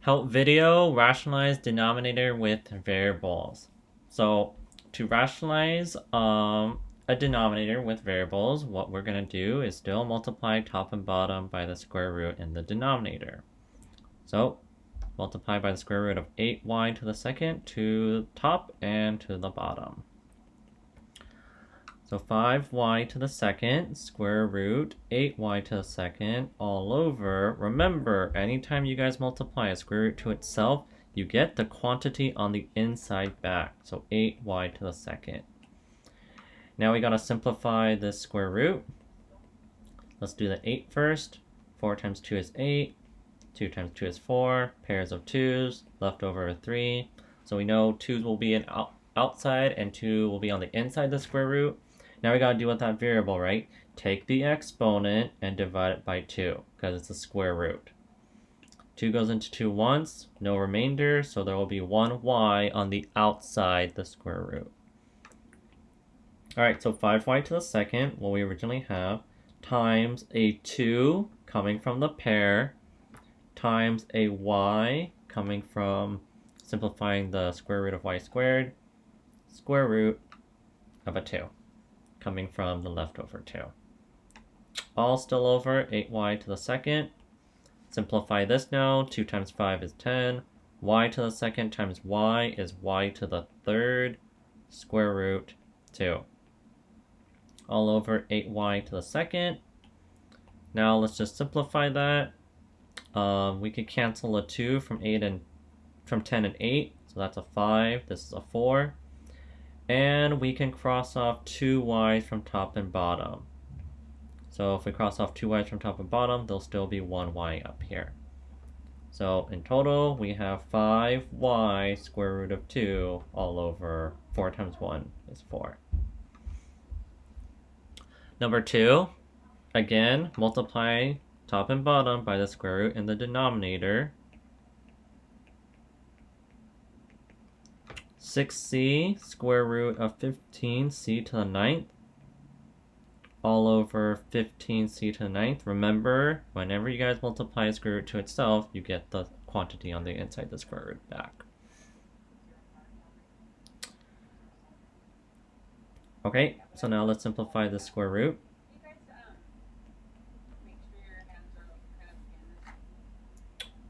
Help video rationalize denominator with variables. So to rationalize a denominator with variables, what we're going to do is still multiply top and bottom by the square root in the denominator. So multiply by the square root of 8y to the second to the top and to the bottom. So 5y to the second, square root 8y to the second, all over. Remember, anytime you guys multiply a square root to itself, you get the quantity on the inside back. So 8y to the second. Now we gotta simplify this square root. Let's do the 8 first. 4 times 2 is 8. 2 times 2 is 4. Pairs of 2's, left over 3. So we know 2's will be an outside and 2 will be on the inside of the square root. Now we gotta deal with that variable, right? Take the exponent and divide it by 2, because it's a square root. 2 goes into 2 once, no remainder, so there will be 1y on the outside the square root. Alright, so 5y to the second, what we originally have, times a 2 coming from the pair, times a y coming from simplifying the square root of y squared, square root of a 2. Coming from the leftover 2. All still over 8y to the second. Simplify this now. 2 times 5 is 10. Y to the second times y is y to the third. Square root 2. All over 8y to the second. Now let's just simplify that. We could cancel a 2 from 10 and 8. So that's a 5. This is a 4. And we can cross off 2 y's from top and bottom. So if we cross off 2 y's from top and bottom, there'll still be 1 y up here. So in total, we have 5y square root of 2 all over 4 times 1 is 4. Number 2, again, multiply top and bottom by the square root in the denominator. 6c square root of 15c to the 9th all over 15c to the 9th. Remember, whenever you guys multiply a square root to itself, you get the quantity on the inside the square root back. Okay, so now let's simplify the square root.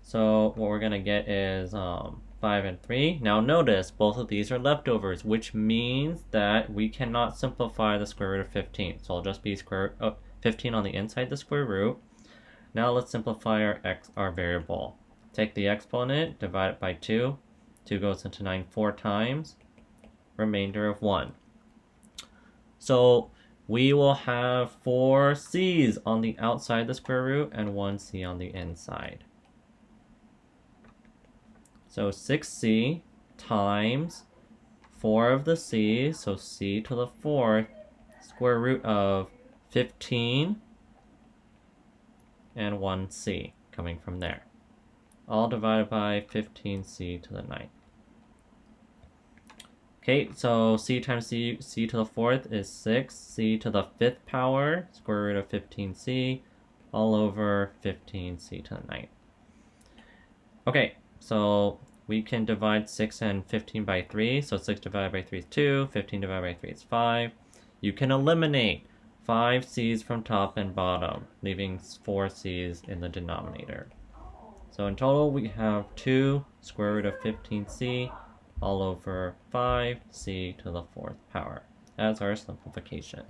So what we're going to get is 5 and 3. Now notice, both of these are leftovers, which means that we cannot simplify the square root of 15. So it'll just be 15 on the inside the square root. Now let's simplify our variable. Take the exponent, divide it by 2. 2 goes into 9 4 times. Remainder of 1. So we will have 4 c's on the outside the square root and 1 c on the inside. So 6c times 4 of the c, so c to the 4th, square root of 15 and 1c coming from there. All divided by 15c to the 9th. Okay, so c times c to the 4th is 6, c to the 5th power, square root of 15c, all over 15c to the 9th. Okay, so we can divide 6 and 15 by 3. So 6 divided by 3 is 2. 15 divided by 3 is 5. You can eliminate 5 c's from top and bottom, leaving 4 c's in the denominator. So in total, we have 2 square root of 15c all over 5c to the 4th power as our simplification.